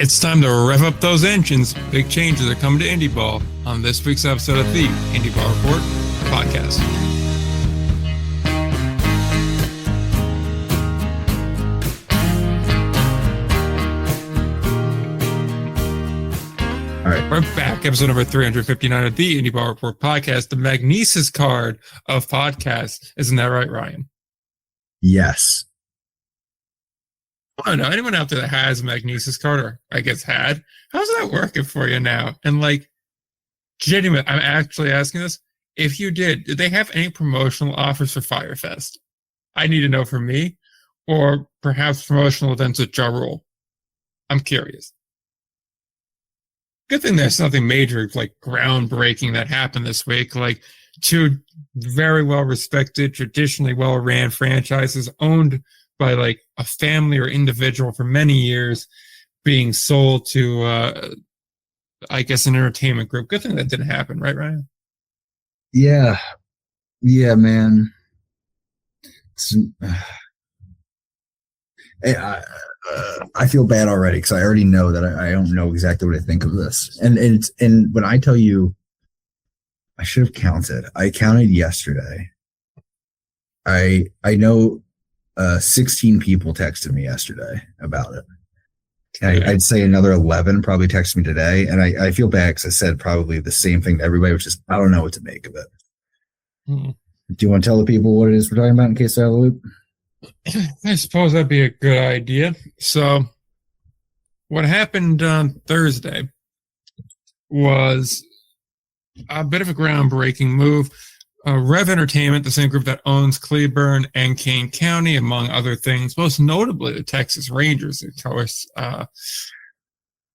It's time to rev up those engines. Big changes are coming to Indy Ball on this week's episode of the Indy Ball Report podcast. All right. We're back, episode number 359 of the Indy Ball Report podcast, the Magnesis card of podcasts. Isn't that right, Ryan? Yes. I don't know. Anyone out there that has a Magnesis card, or I guess had, how's that working for you now? And like, genuine, I'm actually asking this. If you did they have any promotional offers for Firefest? I need to know for me, or perhaps promotional events at Ja Rule. I'm curious. Good thing there's nothing major, like groundbreaking that happened this week. Like two very well respected, traditionally well ran franchises owned by like a family or individual for many years being sold to, I guess, an entertainment group. Good thing that didn't happen, right, Ryan? Yeah. Yeah, man. I feel bad already because I already know that I don't know exactly what I think of this. And when I tell you, I should have counted. I counted yesterday. I know 16 people texted me yesterday about it. And I'd say another 11 probably texted me today. And I feel bad because I said probably the same thing to everybody, which is I don't know what to make of it. Do you want to tell the people what it is we're talking about in case they're out of the loop? I suppose that'd be a good idea. So what happened on Thursday was a bit of a groundbreaking move. REV Entertainment, the same group that owns Cleburne and Kane County, among other things, most notably the Texas Rangers, of course.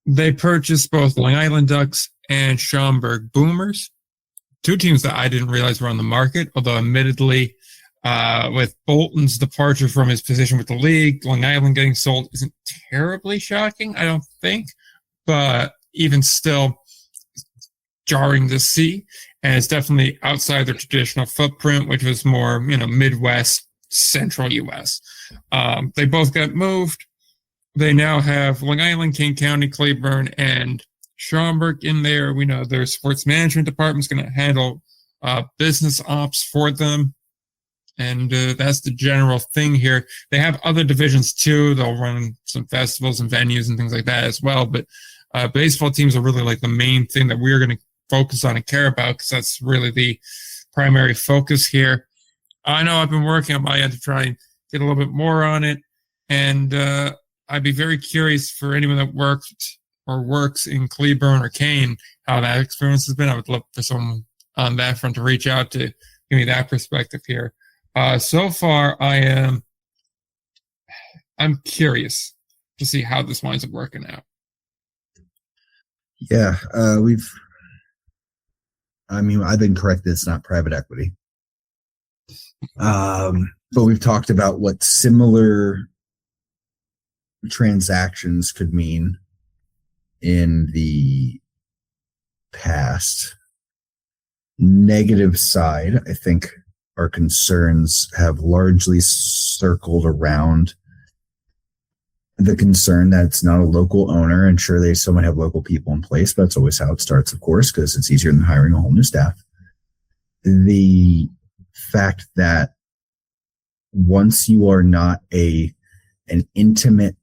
They purchased both Long Island Ducks and Schaumburg Boomers, two teams that I didn't realize were on the market, although admittedly, with Bolton's departure from his position with the league, Long Island getting sold isn't terribly shocking, I don't think, but even still jarring to see. And it's definitely outside their traditional footprint, which was more, Midwest, central U.S. They both got moved. They now have Long Island, King County, Cleburne, and Schaumburg in there. We know their sports management department's going to handle business ops for them. And that's the general thing here. They have other divisions too. They'll run some festivals and venues and things like that as well. But baseball teams are really like the main thing that we're going to focus on and care about because that's really the primary focus here. I know I've been working on my end to try and get a little bit more on it. And I'd be very curious for anyone that worked or works in Cleburne or Kane, how that experience has been. I would love for someone on that front to reach out to give me that perspective here. So far, I'm curious to see how this winds up working out. Yeah, I've been corrected. It's not private equity. But we've talked about what similar transactions could mean in the past. Negative side, I think our concerns have largely circled around the concern that it's not a local owner, and sure, they still might have local people in place, but that's always how it starts, of course, because it's easier than hiring a whole new staff. The fact that once you are not an intimate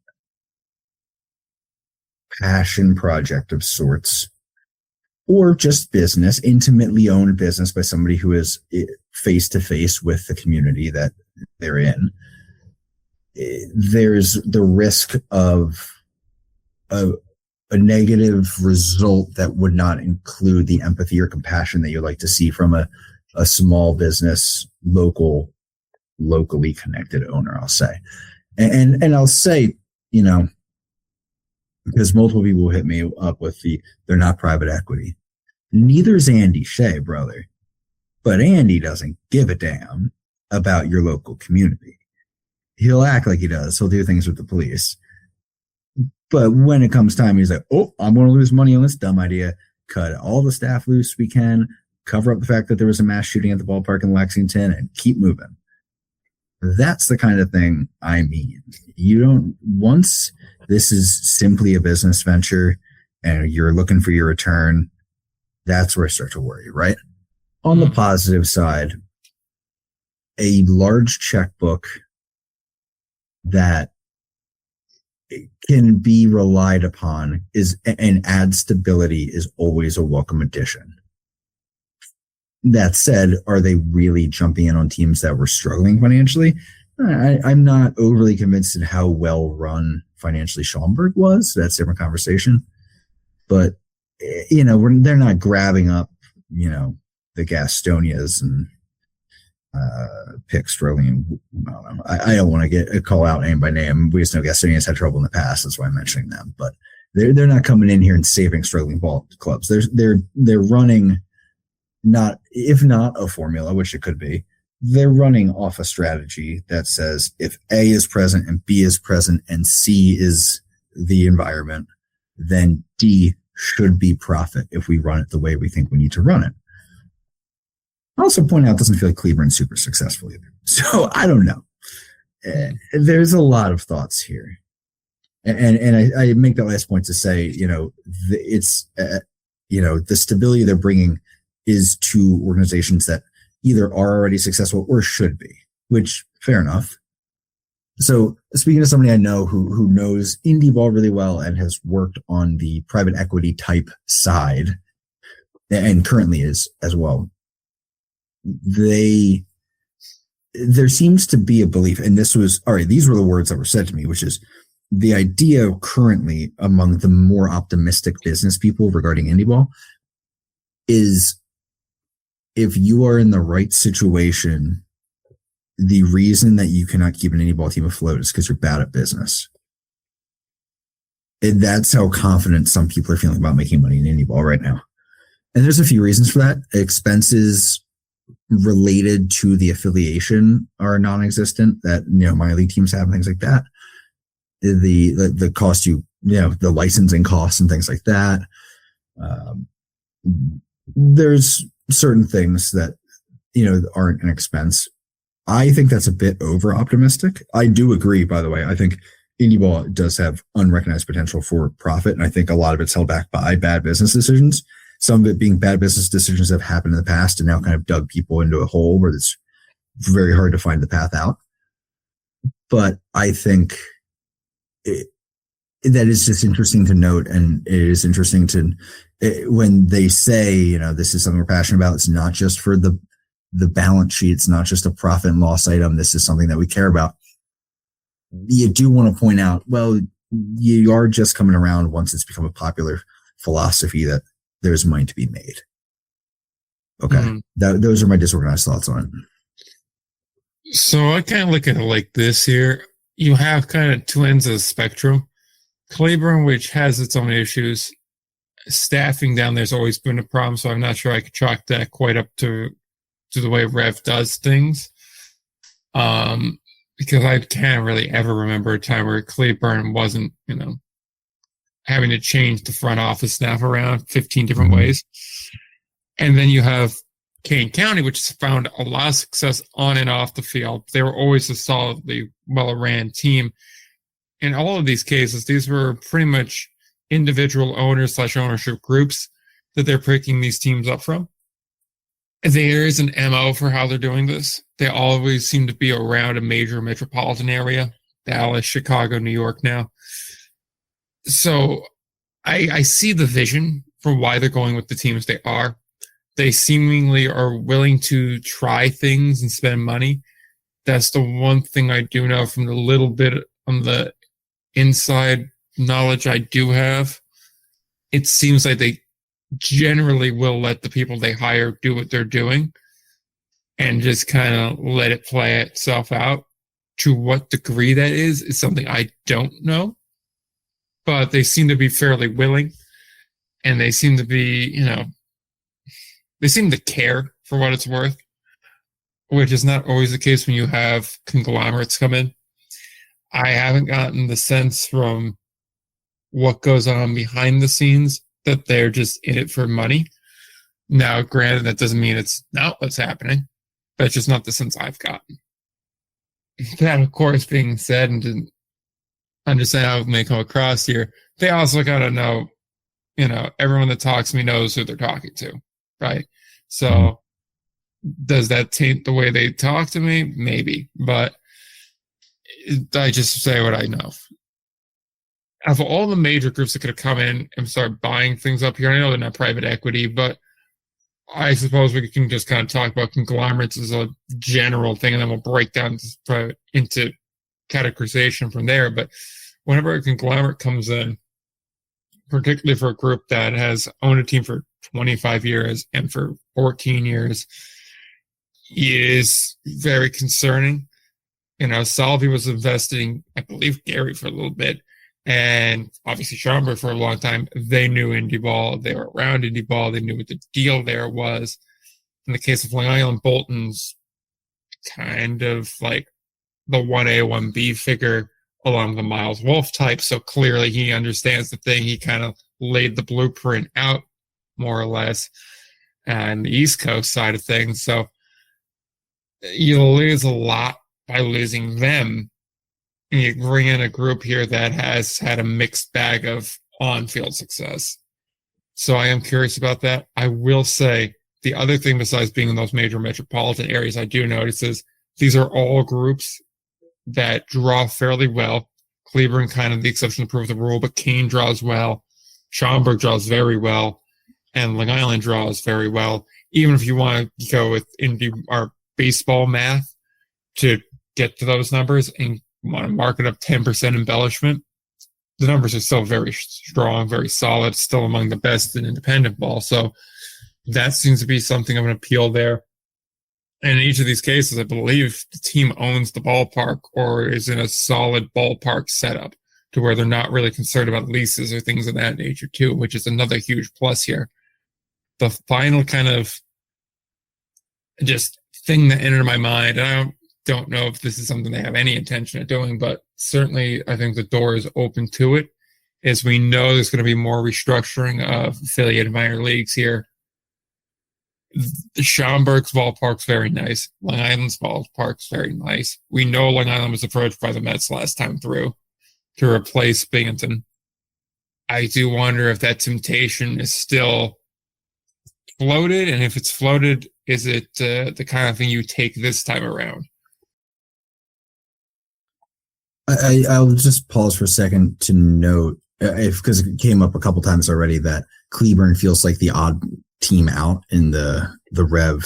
passion project of sorts, or just business, intimately owned business by somebody who is face-to-face with the community that they're in, there's the risk of a negative result that would not include the empathy or compassion that you'd like to see from a small business, locally connected owner, I'll say. And I'll say, because multiple people hit me up with they're not private equity. Neither's Andy Shea, brother. But Andy doesn't give a damn about your local community. He'll act like he does. He'll do things with the police. But when it comes time, he's like, oh, I'm going to lose money on this dumb idea. Cut all the staff loose we can. Cover up the fact that there was a mass shooting at the ballpark in Lexington and keep moving. That's the kind of thing I mean. You don't, once this is simply a business venture and you're looking for your return, that's where I start to worry, right? On the positive side, a large checkbook that can be relied upon is and add stability is always a welcome addition. That said, are they really jumping in on teams that were struggling financially? I'm not overly convinced in how well run financially Schaumburg was. That's a different conversation. But, they're not grabbing up, the Gastonias and pick struggling. I don't want to get a call out name by name. We just know Gastonians had trouble in the past. That's why I'm mentioning them. But they're not coming in here and saving struggling ball clubs. They're running not a formula, which it could be. They're running off a strategy that says if A is present and B is present and C is the environment, then D should be profit if we run it the way we think we need to run it. I also point out it doesn't feel like Cleveland's super successful either. So I don't know. There's a lot of thoughts here. And I make that last point to say, it's, the stability they're bringing is to organizations that either are already successful or should be, which fair enough. So speaking to somebody I know who knows Indy Ball really well and has worked on the private equity type side and currently is as well, there seems to be a belief, and these were the words that were said to me, which is the idea currently among the more optimistic business people regarding Indy Ball is if you are in the right situation, the reason that you cannot keep an Indy Ball team afloat is because you're bad at business. And that's how confident some people are feeling about making money in Indy Ball right now. And there's a few reasons for that. Expenses related to the affiliation are non-existent that, minor league teams have and things like that. The cost the licensing costs and things like that. There's certain things that, aren't an expense. I think that's a bit over optimistic. I do agree, by the way. I think Indy Ball does have unrecognized potential for profit. And I think a lot of it's held back by bad business decisions. Some of it being bad business decisions that have happened in the past and now kind of dug people into a hole where it's very hard to find the path out. But I think that is just interesting to note. And it is interesting when they say, this is something we're passionate about. It's not just for the balance sheet. It's not just a profit and loss item. This is something that we care about. You do want to point out, well, you are just coming around once it's become a popular philosophy that there's money to be made. Okay. Those are my disorganized thoughts on it. So I kind of look at it like this here. You have kind of two ends of the spectrum. Claiborne, which has its own issues. Staffing down there's always been a problem, so I'm not sure I could chalk that quite up to the way Rev does things. Because I can't really ever remember a time where Claiborne wasn't, having to change the front office staff around 15 different ways. And then you have Kane County, which has found a lot of success on and off the field. They were always a solidly well-ran team. In all of these cases, these were pretty much individual owners / ownership groups that they're picking these teams up from. There is an MO for how they're doing this. They always seem to be around a major metropolitan area, Dallas, Chicago, New York now. So I see the vision for why they're going with the teams they are. They seemingly are willing to try things and spend money. That's the one thing I do know from the little bit on the inside knowledge I do have. It seems like they generally will let the people they hire do what they're doing and just kind of let it play itself out. To what degree that is something I don't know. But they seem to be fairly willing, and they seem to be, they seem to care for what it's worth, which is not always the case when you have conglomerates come in. I haven't gotten the sense from what goes on behind the scenes that they're just in it for money. Now, granted, that doesn't mean it's not what's happening, but it's just not the sense I've gotten. that, of course, being said, and to understand how it may come across here, they also got to know, everyone that talks to me knows who they're talking to, right? So does that taint the way they talk to me? Maybe, but I just say what I know. Of all the major groups that could have come in and start buying things up here, I know they're not private equity, but I suppose we can just kind of talk about conglomerates as a general thing, and then we'll break down into categorization from there. But whenever a conglomerate comes in, particularly for a group that has owned a team for 25 years and for 14 years, is very concerning. Salvi was investing, I believe, Gary for a little bit, and obviously Schomburg for a long time. They knew Indy Ball. They were around Indy Ball. They knew what the deal there was. In the case of Long Island, Bolton's kind of like the 1A, 1B figure along the Miles Wolff type. So clearly he understands the thing. He kind of laid the blueprint out more or less on the East Coast side of things. So you'll lose a lot by losing them. And you bring in a group here that has had a mixed bag of on-field success. So I am curious about that. I will say the other thing besides being in those major metropolitan areas I do notice is these are all groups that draw fairly well. Cleburne kind of the exception to prove the rule, but Kane draws well. Schomburg draws very well. And Long Island draws very well. Even if you want to go with Indy or baseball math to get to those numbers and want to mark it up 10% embellishment, the numbers are still very strong, very solid, still among the best in independent ball. So that seems to be something of an appeal there. And in each of these cases, I believe the team owns the ballpark or is in a solid ballpark setup to where they're not really concerned about leases or things of that nature too, which is another huge plus here. The final kind of just thing that entered my mind, and I don't know if this is something they have any intention of doing, but certainly I think the door is open to it, is we know there's going to be more restructuring of affiliated minor leagues here. Schomburg's ballpark's very nice. Long Island's ballpark's very nice. We know Long Island was approached by the Mets last time through to replace Binghamton. I do wonder if that temptation is still floated, and if it's floated, is it the kind of thing you take this time around? I'll just pause for a second to note, because it came up a couple times already, that Cleburne feels like the odd team out in the REV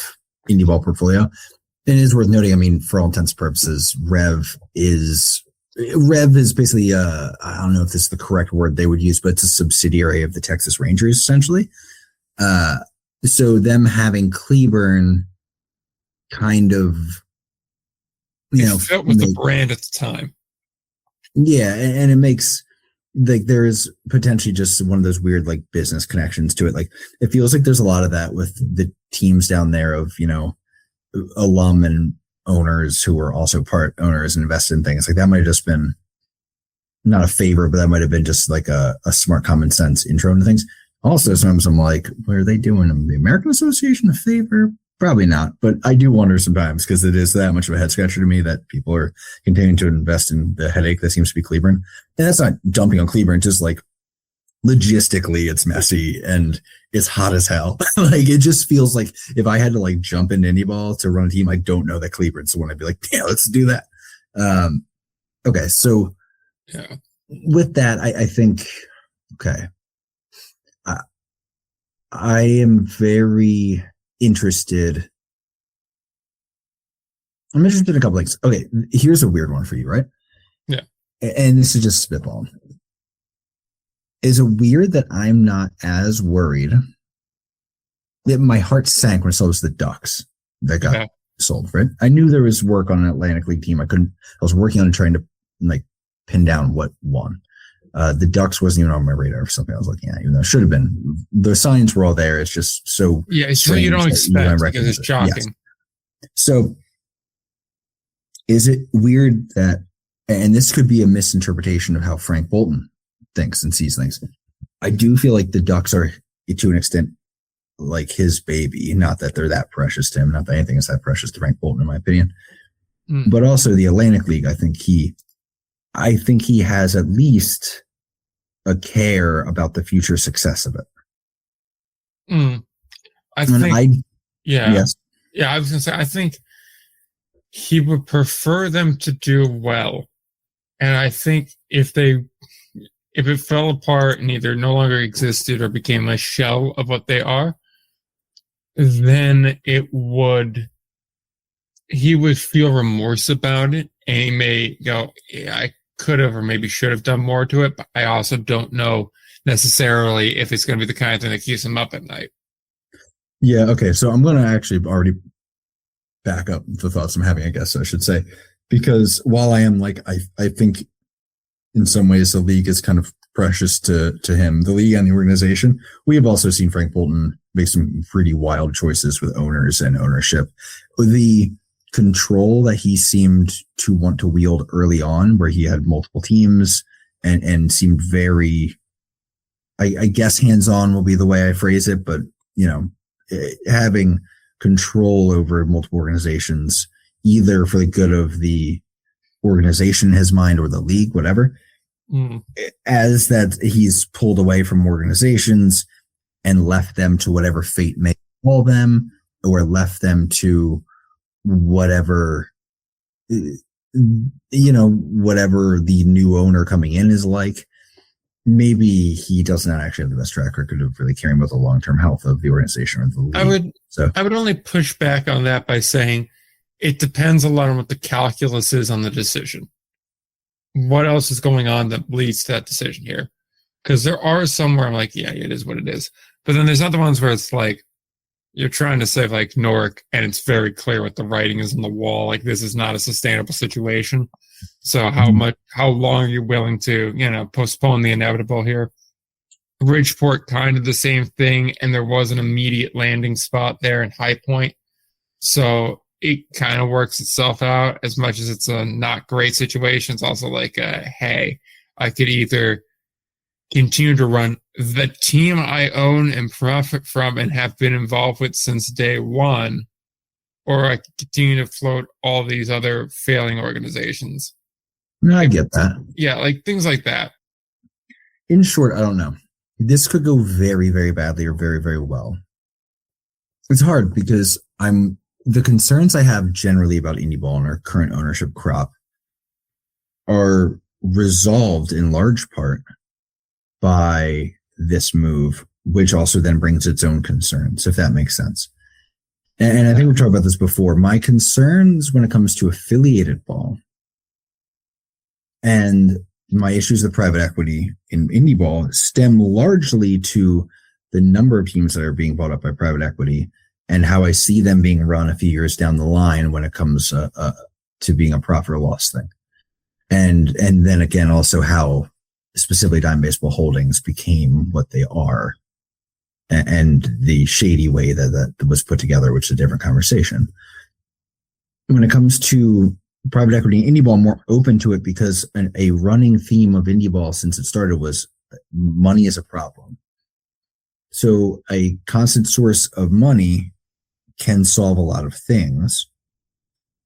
Indy Ball portfolio. And it is worth noting, I mean, for all intents and purposes, REV is basically, I don't know if this is the correct word they would use, but it's a subsidiary of the Texas Rangers, essentially. So them having Cleburne kind of, fit with the brand at the time. Yeah, and it makes, like, there is potentially just one of those weird, like, business connections to it. Like, it feels like there's a lot of that with the teams down there of, alum and owners who were also part owners and invested in things. Like, that might have just been not a favor, but that might have been just like a smart common sense intro into things. Also, sometimes I'm like, what are they doing? The American Association a favor? Probably not, but I do wonder sometimes, because it is that much of a head scratcher to me that people are continuing to invest in the headache that seems to be Cleburne. And that's not dumping on Cleburne, just like logistically it's messy and it's hot as hell. Like, it just feels like if I had to like jump into Indy Ball to run a team, I don't know that Cleburne's the one I'd be like, yeah, let's do that. Okay. So yeah, with that, I think, okay. I am very interested. I'm interested in a couple things. Okay, here's a weird one for you, right? Yeah. And this is just spitballing. Is it weird that I'm not as worried? That my heart sank when I saw it was the Ducks that got sold, right? I knew there was work on an Atlantic League team. I was working on it, trying to like pin down what won. The Ducks wasn't even on my radar for something I was looking at, even though it should have been. The signs were all there. It's just so. Yeah, it's so you don't expect because it's shocking. Yes. So, is it weird that, and this could be a misinterpretation of how Frank Bolton thinks and sees things. I do feel like the Ducks are, to an extent, like his baby. Not that they're that precious to him. Not that anything is that precious to Frank Bolton, in my opinion. but also the Atlantic League. I think he has at least a care about the future success of it. I think, yes. Yeah, I was going to say, I think he would prefer them to do well. And I think if it fell apart and either no longer existed or became a shell of what they are, then he would feel remorse about it, and he may go, yeah, I could have or maybe should have done more to it, but I also don't know necessarily if it's going to be the kind of thing that keeps him up at night. Yeah, okay, so I'm going to actually already back up the thoughts I'm having, I guess I should say, because while I am like, I think in some ways the league is kind of precious to him, the league and the organization. We have also seen Frank Bolton make some pretty wild choices with owners and ownership. The control that he seemed to want to wield early on, where he had multiple teams and seemed very, I guess hands-on will be the way I phrase it, but having control over multiple organizations, either for the good of the organization in his mind or the league, whatever, as that he's pulled away from organizations and left them to whatever fate may call them, or left them to whatever, whatever the new owner coming in is like. Maybe he does not actually have the best track record of really caring about the long-term health of the organization or the league. I would only push back on that by saying it depends a lot on what the calculus is on the decision. What else is going on that leads to that decision here? Because there are some where I'm like, yeah, it is what it is. But then there's other ones where it's like, you're trying to save like Newark, and it's very clear what the writing is on the wall. Like, this is not a sustainable situation. So how long are you willing to, postpone the inevitable here? Bridgeport, kind of the same thing. And there was an immediate landing spot there in High Point. So it kind of works itself out. As much as it's a not great situation, it's also like, hey, I could either continue to run the team I own and profit from and have been involved with since day one, or I could continue to float all these other failing organizations. No, I get that. Yeah, like things like that. In short, I don't know. This could go very, very badly or very, very well. It's hard because the concerns I have generally about Indy Ball and our current ownership crop are resolved in large part by this move, which also then brings its own concerns, if that makes sense. And I think we've talked about this before. My concerns when it comes to affiliated ball and my issues with private equity in Indy Ball stem largely to the number of teams that are being bought up by private equity and how I see them being run a few years down the line when it comes to being a profit or loss thing. And then again, also how specifically Dime Baseball Holdings became what they are, and the shady way that was put together, which is a different conversation. When it comes to private equity and Indy Ball, I'm more open to it because a running theme of Indy Ball since it started was money is a problem. So a constant source of money can solve a lot of things.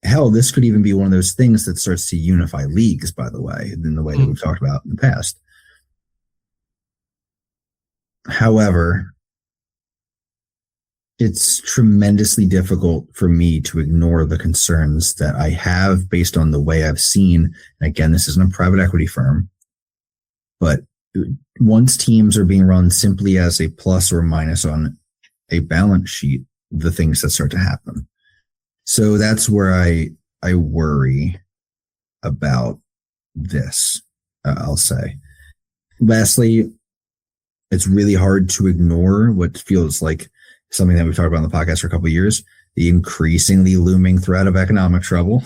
Hell, this could even be one of those things that starts to unify leagues, by the way, in the way that we've talked about in the past. However, it's tremendously difficult for me to ignore the concerns that I have based on the way I've seen. And again, this isn't a private equity firm, but once teams are being run simply as a plus or minus on a balance sheet, the things that start to happen. So that's where I worry about this, I'll say. Lastly, it's really hard to ignore what feels like something that we've talked about on the podcast for a couple of years, the increasingly looming threat of economic trouble.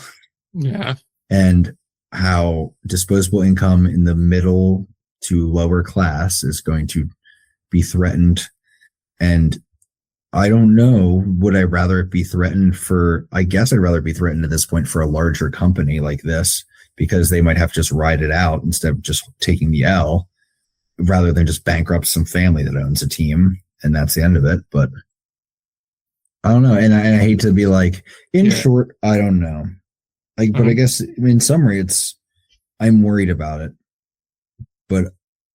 Yeah. And how disposable income in the middle to lower class is going to be threatened. And I don't know, would I rather it be threatened I guess I'd rather be threatened at this point for a larger company like this, because they might have to just ride it out instead of just taking the L, rather than just bankrupt some family that owns a team. And that's the end of it. But I don't know. And I hate to be like, in short, I don't know. But I guess in summary, I'm worried about it, but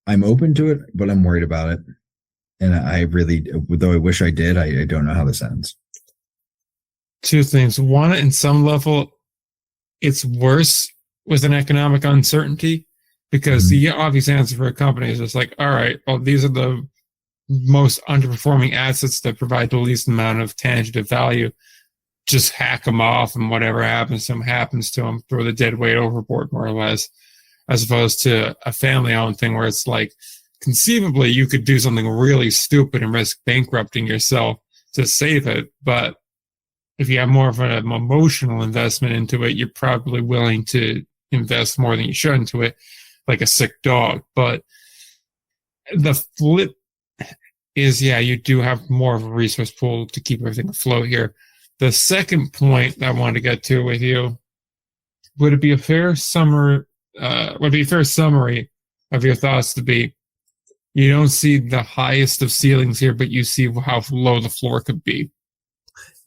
I'm open to it, but I'm worried about it. And I really, though I wish I did, I don't know how this ends. Two things. One, in some level, it's worse with an economic uncertainty because the obvious answer for a company is just like, all right, well, these are the most underperforming assets that provide the least amount of tangible value. Just hack them off, and whatever happens to them, throw the dead weight overboard, more or less, as opposed to a family-owned thing where it's like, conceivably, you could do something really stupid and risk bankrupting yourself to save it, but if you have more of an emotional investment into it, you're probably willing to invest more than you should into it, like a sick dog. But the flip is, yeah, you do have more of a resource pool to keep everything afloat here. The second point that I wanted to get to with you, would it be a fair summary? Would it be a fair summary of your thoughts to be, you don't see the highest of ceilings here, but you see how low the floor could be?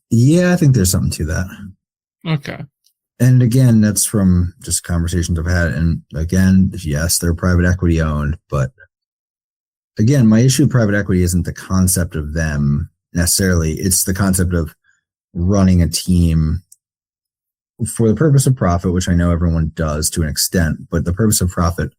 Yeah, I think there's something to that. Okay. And again, that's from just conversations I've had. And again, yes, they're private equity owned, but again, my issue with private equity isn't the concept of them necessarily. It's the concept of running a team for the purpose of profit, which I know everyone does to an extent, but the purpose of profit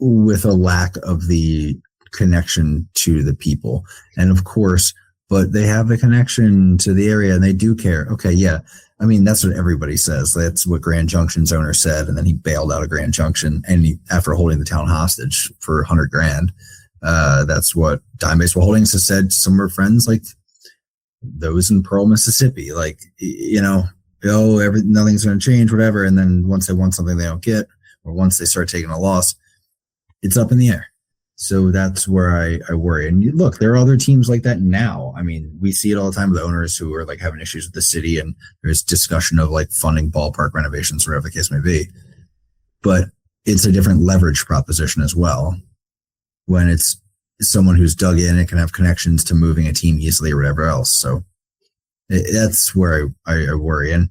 with a lack of the connection to the people. And of course, but they have the connection to the area and they do care. Okay, yeah. I mean, that's what everybody says. That's what Grand Junction's owner said. And then he bailed out of Grand Junction and after holding the town hostage for $100,000. That's what Dime Baseball Holdings has said to some of our friends, like those in Pearl, Mississippi, like, nothing's going to change, whatever. And then once they want something they don't get, or once they start taking a loss, it's up in the air. So that's where I worry. And look, there are other teams like that now. I mean, we see it all the time with owners who are like having issues with the city, and there's discussion of like funding ballpark renovations, whatever the case may be. But it's a different leverage proposition as well. When it's someone who's dug in and can have connections to moving a team easily or whatever else. So that's where I worry. And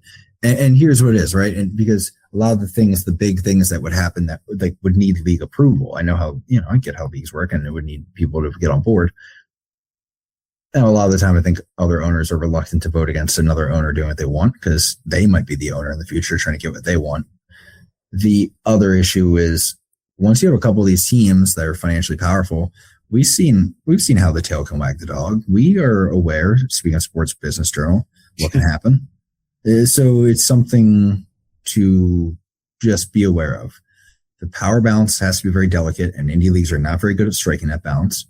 here's what it is, right? And because a lot of the big things that would happen that would need league approval. I know how, I get how leagues work and it would need people to get on board. And a lot of the time I think other owners are reluctant to vote against another owner doing what they want because they might be the owner in the future trying to get what they want. The other issue is once you have a couple of these teams that are financially powerful, we've seen how the tail can wag the dog. We are aware, speaking of Sports Business Journal, what can happen. So it's something to just be aware of. The power balance has to be very delicate, and indie leagues are not very good at striking that balance.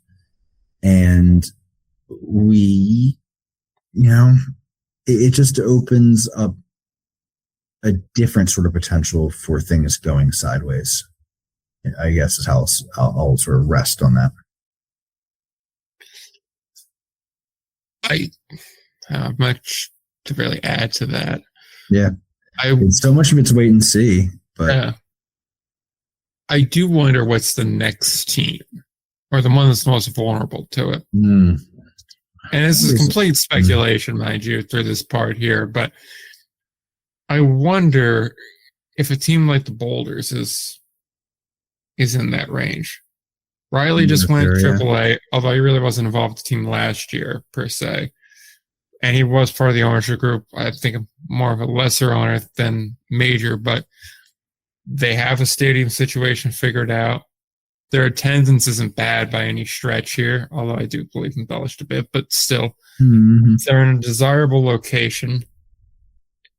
And it just opens up a different sort of potential for things going sideways, I guess is how I'll sort of rest on that. I have much to really add to that. Yeah. So much of it's wait and see, but I do wonder what's the next team or the one that's most vulnerable to it. And this is complete speculation, mind you, through this part here, but I wonder if a team like the Boulders is in that range. Riley just went AAA, although he really wasn't involved with the team last year, per se. And he was part of the ownership group. I think more of a lesser owner than major, but they have a stadium situation figured out. Their attendance isn't bad by any stretch here, although I do believe embellished a bit, but still. They're in a desirable location.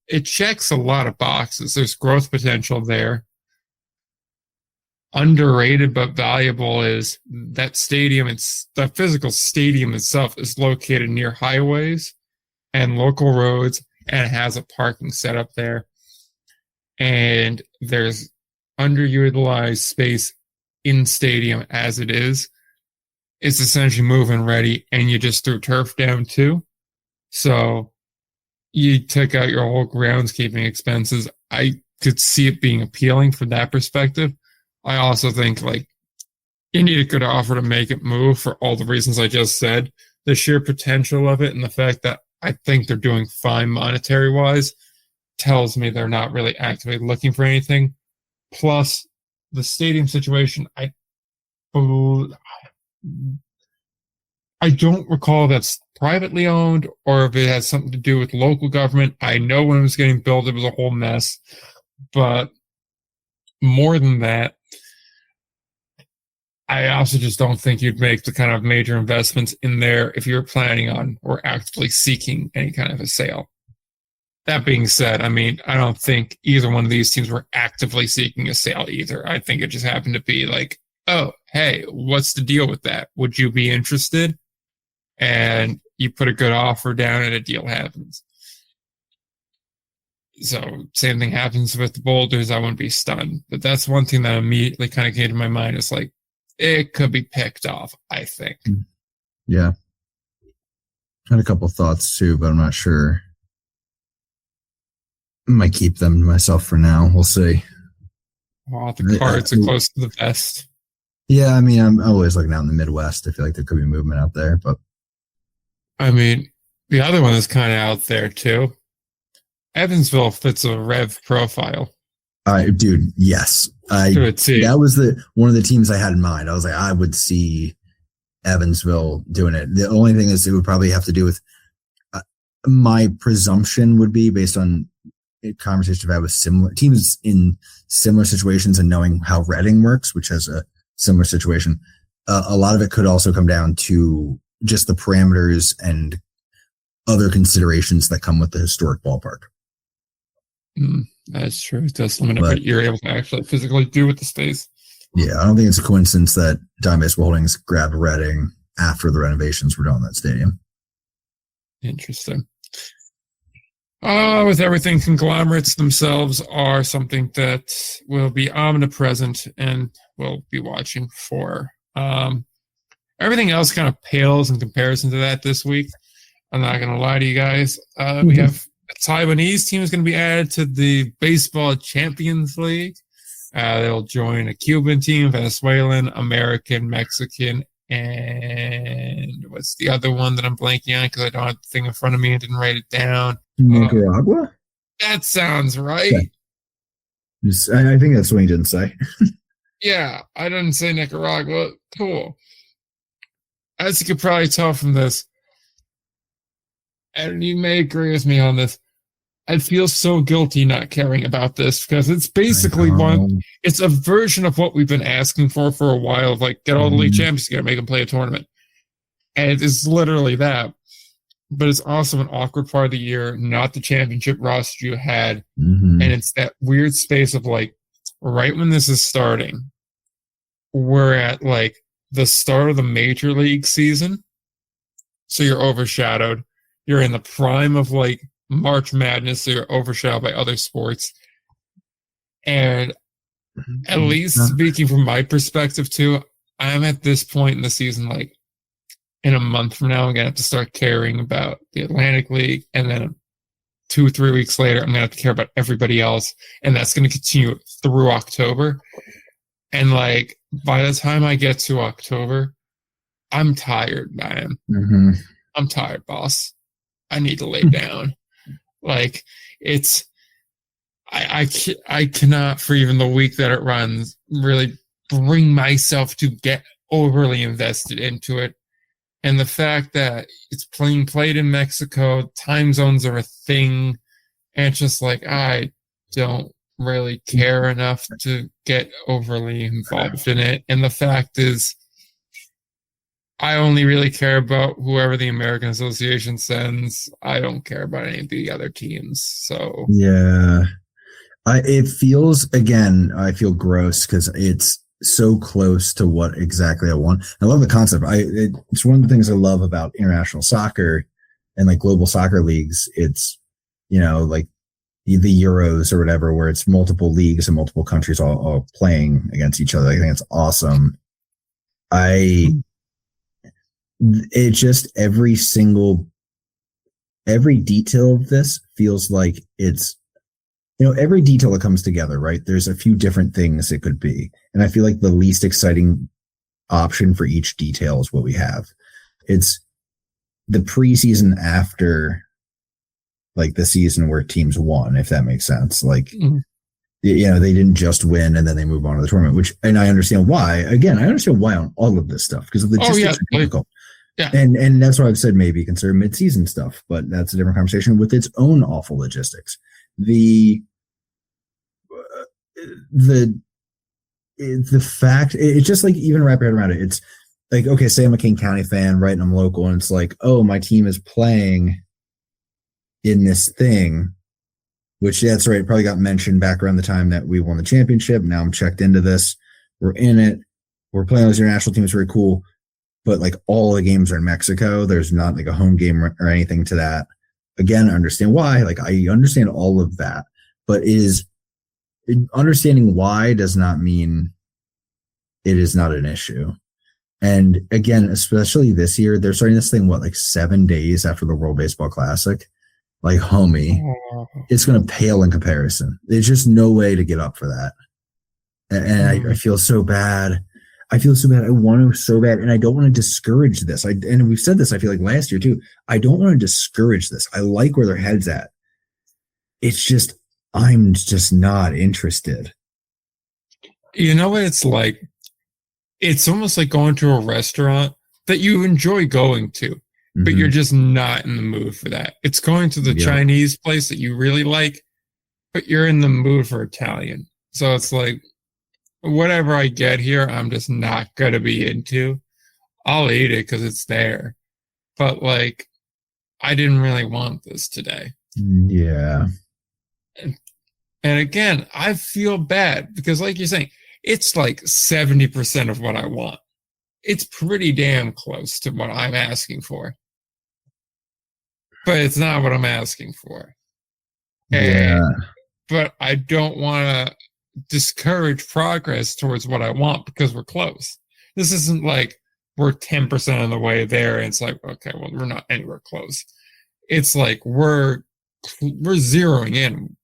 It checks a lot of boxes. There's growth potential there. Underrated but valuable is that stadium. The physical stadium itself is located near highways and local roads, and it has a parking setup there. And there's underutilized space in stadium as it is. It's essentially move-in ready, and you just threw turf down too. So you took out your whole groundskeeping expenses. I could see it being appealing from that perspective. I also think Indy could offer to make it move for all the reasons I just said. The sheer potential of it and the fact that I think they're doing fine monetary wise tells me they're not really actively looking for anything. Plus, the stadium situation, I don't recall if that's privately owned or if it has something to do with local government. I know when it was getting built, it was a whole mess. But more than that, I also just don't think you'd make the kind of major investments in there if you're planning on or actively seeking any kind of a sale. That being said, I mean, I don't think either one of these teams were actively seeking a sale either. I think it just happened to be like, oh, hey, what's the deal with that? Would you be interested? And you put a good offer down and a deal happens. So same thing happens with the Boulders. I wouldn't be stunned. But that's one thing that immediately kind of came to my mind is like, it could be picked off, I think. Yeah. I had a couple thoughts too, but I'm not sure. I might keep them to myself for now. We'll see. Well, the cards are close to the vest. Yeah, I mean, I'm always looking out in the Midwest. I feel like there could be movement out there, but I mean, the other one is kind of out there too. Evansville fits a REV profile. Dude, yes. That was one of the teams I had in mind. I was like, I would see Evansville doing it. The only thing is it would probably have to do with my presumption would be based on conversations I've had with similar teams in similar situations and knowing how Reading works, which has a similar situation. A lot of it could also come down to just the parameters and other considerations that come with the historic ballpark. That's true. It does limit what you're able to actually physically do with the space. Yeah, I don't think it's a coincidence that Diamond Baseball Holdings grabbed Reading after the renovations were done on that stadium. Interesting. With everything, conglomerates themselves are something that will be omnipresent and we'll be watching for. Everything else kind of pales in comparison to that this week. I'm not going to lie to you guys. We have a Taiwanese team is going to be added to the Baseball Champions League. They'll join a Cuban team, Venezuelan, American, Mexican, and what's the other one that I'm blanking on because I don't have the thing in front of me and didn't write it down. Nicaragua? That sounds right. Yeah. I think that's what he didn't say. Yeah, I didn't say Nicaragua. Cool. As you could probably tell from this, and you may agree with me on this, I feel so guilty not caring about this because it's basically it's a version of what we've been asking for a while, of like get all the league champions together, make them play a tournament. And it is literally that. But it's also an awkward part of the year, not the championship roster you had. And it's that weird space of like, right when this is starting, we're at like the start of the major league season. So you're overshadowed. You're in the prime of like March Madness, so you're overshadowed by other sports. And at least speaking from my perspective too, I'm at this point in the season, like in a month from now, I'm going to have to start caring about the Atlantic League. And then 2-3 weeks later, I'm going to have to care about everybody else. And that's going to continue through October. And like, by the time I get to October, I'm tired, man. I'm tired, boss. I need to lay down. Like, it's, I cannot, for even the week that it runs, really bring myself to get overly invested into it. And the fact that it's played in Mexico, time zones are a thing, and it's just like, I don't really care enough to get overly involved in it. And the fact is, I only really care about whoever the American Association sends. I don't care about any of the other teams. So yeah, it feels, again, I feel gross because it's so close to what exactly I want. I love the concept. It's one of the things I love about international soccer and like global soccer leagues. It's, you know, like the Euros or whatever, where it's multiple leagues and multiple countries all playing against each other. I think it's awesome. It just every detail of this feels like it's, you know, every detail that comes together, right? There's a few different things it could be. And I feel like the least exciting option for each detail is what we have. It's the preseason after like the season where teams won, if that makes sense. Like, Mhm. they didn't just win and then they move on to the tournament, and I understand why. Again, I understand why on all of this stuff, because the logistics are difficult. Yeah. And that's why I've said maybe consider mid-season stuff, but that's a different conversation with its own awful logistics. The fact, it's just like, even wrap your head around it. It's like, okay, say I'm a King County fan, right? And I'm local, and it's like, oh, my team is playing in this thing, which, that's right, probably got mentioned back around the time that we won the championship. Now I'm checked into this. We're in it. We're playing those international teams. Very cool. But like, all the games are in Mexico. There's not like a home game or anything to that. Again, I understand why. Like, I understand all of that, but understanding why does not mean it is not an issue. And again, especially this year, they're starting this thing, like 7 days after the World Baseball Classic. Like, homie, it's going to pale in comparison. There's just no way to get up for that. And I feel so bad. I feel so bad. I want to so bad. And I don't want to discourage this. And we've said this, I feel like, last year too. I don't want to discourage this. I like where their head's at. It's just, I'm just not interested. You know what it's like? It's almost like going to a restaurant that you enjoy going to, but you're just not in the mood for that. It's going to the Chinese place that you really like, but you're in the mood for Italian. So it's like, whatever I get here, I'm just not going to be into. I'll eat it because it's there. But like, I didn't really want this today. Yeah. And again, I feel bad because, like you're saying, it's like 70% of what I want. It's pretty damn close to what I'm asking for. But it's not what I'm asking for. Yeah. But I don't want to discourage progress towards what I want because we're close. This isn't like we're 10% on the way there and it's like, okay, well, we're not anywhere close. It's like we're zeroing in.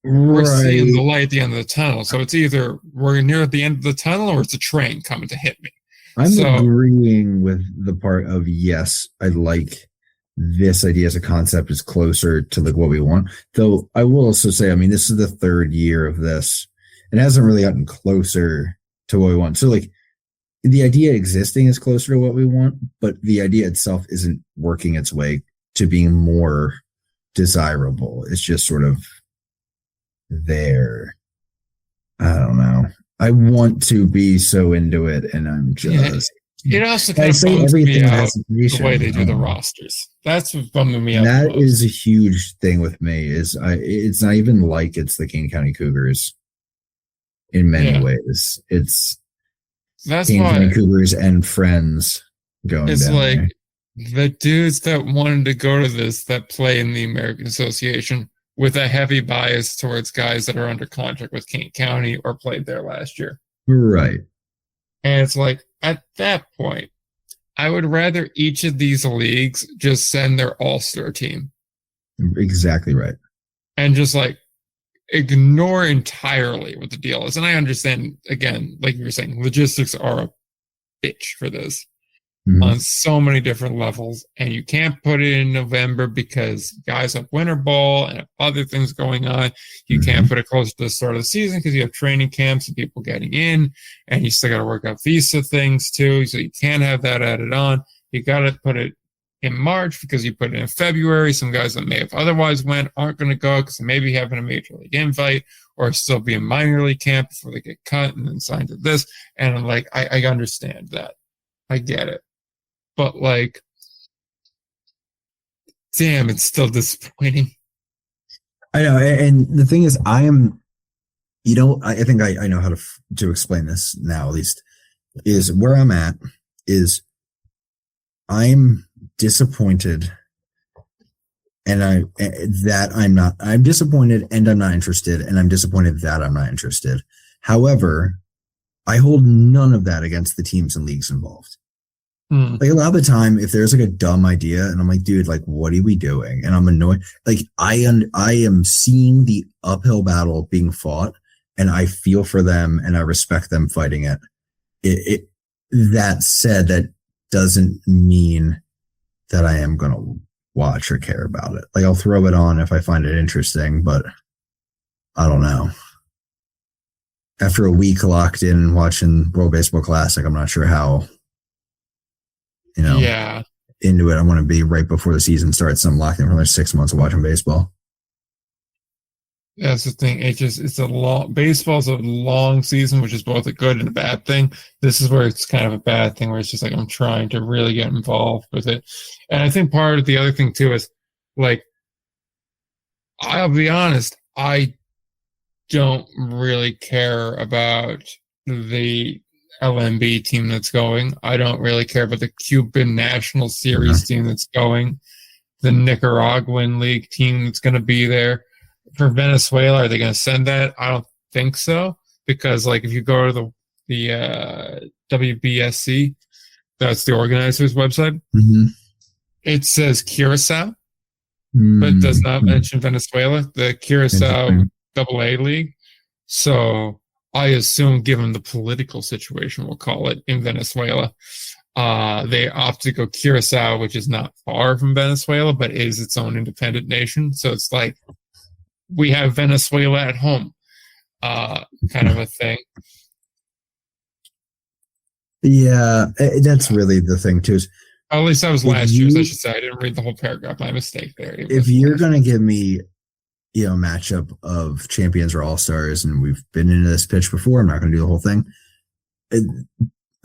We're seeing the light at the end of the tunnel. So it's either we're near the end of the tunnel or it's a train coming to hit me. I'm agreeing with the part of, yes, I like this idea as a concept is closer to like what we want. Though I will also say, I mean, this is the third year of this. It hasn't really gotten closer to what we want. So like, the idea existing is closer to what we want, but the idea itself isn't working its way to being more desirable. It's just sort of there. I don't know. I want to be so into it, and I'm just. It also kind of bums me out the way they do the rosters. That's what's bumming me out. That is a huge thing with me. It's not even like it's the King County Cougars. In many ways, that's King County Cougars and friends going. It's down like there. The dudes that wanted to go to this that play in the American Association with a heavy bias towards guys that are under contract with King County or played there last year. Right. And it's like, at that point, I would rather each of these leagues just send their all-star team. Exactly right. And just like ignore entirely what the deal is. And I understand, again, like you were saying, logistics are a bitch for this. On so many different levels, and you can't put it in November because guys have winter ball and have other things going on. You can't put it close to the start of the season because you have training camps and people getting in, and you still got to work out visa things too. So you can't have that added on. You got to put it in March because you put it in February. Some guys that may have otherwise went aren't going to go because they may be having a major league invite or still be in minor league camp before they get cut and then signed to this. And I'm like, I understand that. I get it. But like, damn, it's still disappointing. I know, and the thing is, I think I know how to explain this now. At least, is where I'm at. Is I'm disappointed, and I'm disappointed, and I'm not interested, and I'm disappointed that I'm not interested. However, I hold none of that against the teams and leagues involved. Like, a lot of the time, if there's like a dumb idea and I'm like, dude, like, what are we doing? And I'm annoyed. Like, I am seeing the uphill battle being fought, and I feel for them and I respect them fighting it. That said, that doesn't mean that I am going to watch or care about it. Like I'll throw it on if I find it interesting, but I don't know. After a week locked in watching World Baseball Classic, I'm not sure how, into it I want to be right before the season starts. I'm locked in for like 6 months of watching baseball. That's the thing. Baseball's a long season, which is both a good and a bad thing. This is where it's kind of a bad thing, where it's just like I'm trying to really get involved with it. And I think part of the other thing too is like, I'll be honest, I don't really care about the LMB team that's going. I don't really care about the Cuban National Series team that's going, the Nicaraguan League team that's going to be there. For Venezuela, are they going to send that? I don't think so, because like if you go to the WBSC, that's the organizer's website, it says Curacao, but it does not mention Venezuela, the Curacao AA League. So I assume, given the political situation, we'll call it, in Venezuela, they opt to go Curacao, which is not far from Venezuela, but is its own independent nation. So it's like, we have Venezuela at home, kind of a thing. Yeah, that's really the thing too. At least that was last year's, I should say. I didn't read the whole paragraph. My mistake there. If you're going to give me, matchup of champions or all-stars, and we've been into this pitch before, I'm not going to do the whole thing,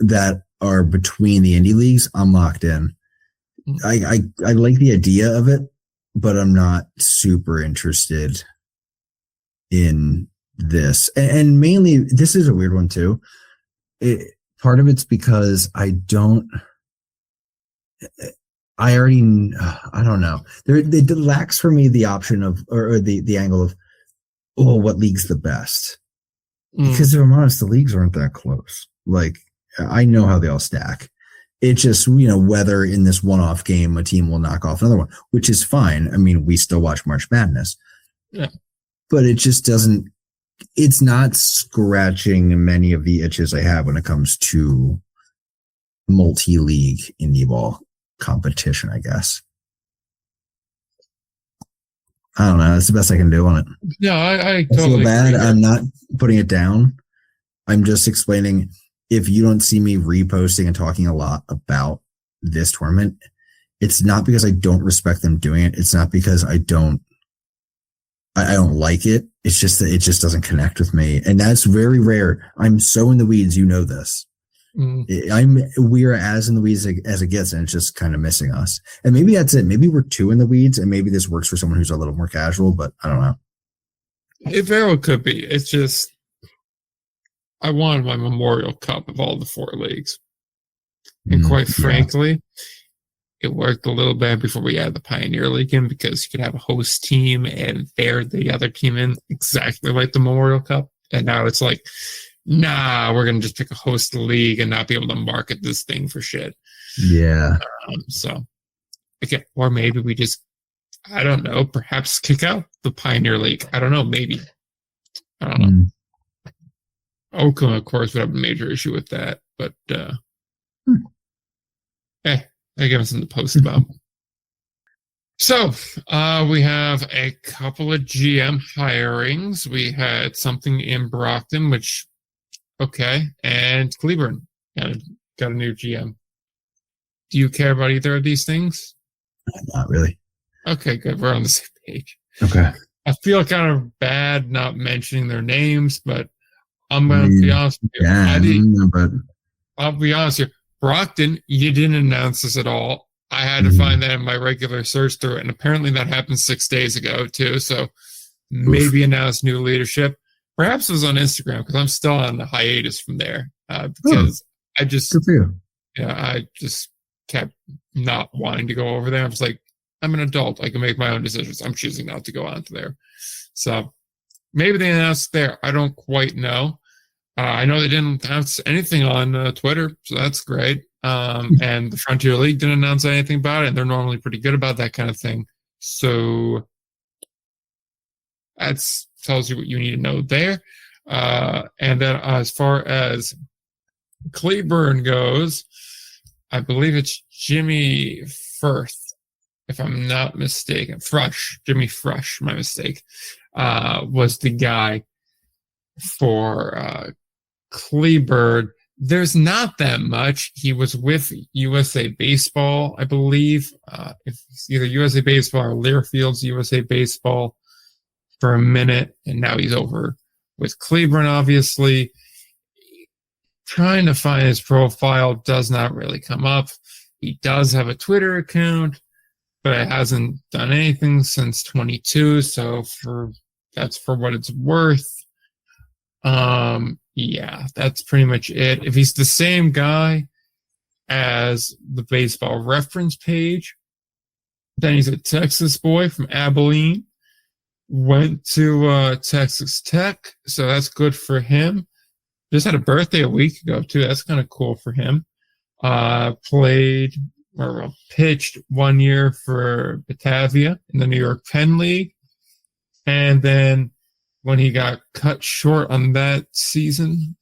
that are between the indie leagues, I'm locked in. I like the idea of it, but I'm not super interested in this. And mainly, this is a weird one too. Part of it's because I don't know. It lacks for me the option of, or the angle of, what league's the best? Because if I'm honest, the leagues aren't that close. Like, I know how they all stack. It's just, whether in this one-off game a team will knock off another one, which is fine. I mean, we still watch March Madness. Yeah. But it just doesn't, it's not scratching many of the itches I have when it comes to multi-league indie ball competition, I guess. I don't know. That's the best I can do on it. No, I totally feel bad. I'm not putting it down. I'm just explaining, if you don't see me reposting and talking a lot about this tournament, it's not because I don't respect them doing it. It's not because I don't like it. It's just that it just doesn't connect with me. And that's very rare. I'm so in the weeds. This. We're as in the weeds as it gets, and it's just kind of missing us. And maybe that's it. Maybe we're too in the weeds, and maybe this works for someone who's a little more casual, but I don't know. It very well could be. It's just, I wanted my Memorial Cup of all the 4 leagues. And quite frankly, it worked a little bad before we added the Pioneer League in, because you could have a host team and they're the other team in, exactly like the Memorial Cup. And now it's like, nah, we're going to just pick a host league and not be able to market this thing for shit. Yeah. So, okay. Or maybe we just, I don't know, perhaps kick out the Pioneer League. I don't know, maybe. I don't know. Oakland, of course, would have a major issue with that, but I give us something to post about. So, we have a couple of GM hirings. We had something in Brockton, which, okay, and Cleburne got a new GM. Do you care about either of these things? Not really. Okay, good. We're on the same page. Okay. I feel kind of bad not mentioning their names, but I'm going to be honest with you. I'll be honest here. Brockton, you didn't announce this at all. I had to find that in my regular search through it, and apparently that happened 6 days ago too. So maybe announce new leadership. Perhaps it was on Instagram, because I'm still on the hiatus from there. Because I just, I just kept not wanting to go over there. I was like, I'm an adult. I can make my own decisions. I'm choosing not to go on to there. So maybe they announced there. I don't quite know. I know they didn't announce anything on Twitter, so that's great. And the Frontier League didn't announce anything about it, and they're normally pretty good about that kind of thing. So that tells you what you need to know there. And then as far as Cleburne goes, I believe it's Jimmy Firth if I'm not mistaken. Jimmy Fresh, my mistake, was the guy for Kleberg. There's not that much. He was with USA Baseball, I believe. If it's either USA Baseball or Learfield's USA Baseball for a minute, and now he's over with Cleveland, obviously. Trying to find his profile does not really come up. He does have a Twitter account, but it hasn't done anything since 22. So that's for what it's worth. Yeah, that's pretty much it. If he's the same guy as the baseball reference page, then he's a Texas boy from Abilene. Went to Texas Tech, so that's good for him. Just had a birthday a week ago, too. That's kind of cool for him. Played or pitched 1 year for Batavia in the New York Penn League. And then when he got cut short on that season,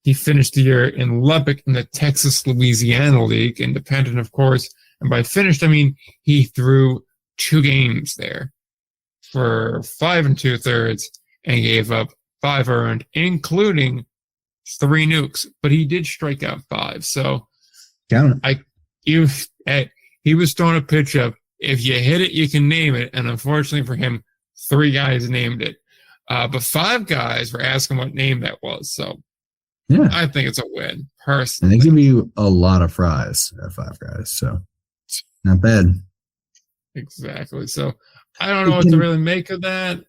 he finished the year in Lubbock in the Texas-Louisiana League, independent, of course. And by finished, I mean he threw 2 games there for 5 2/3 and gave up 5 earned, including 3 nukes. But he did strike out 5. So he was throwing a pitch of, if you hit it, you can name it. And unfortunately for him, 3 guys named it. But 5 guys were asking what name that was. So yeah, I think it's a win, personally. And they give you a lot of fries at 5 guys. So not bad. Exactly. So I don't know what to really make of that.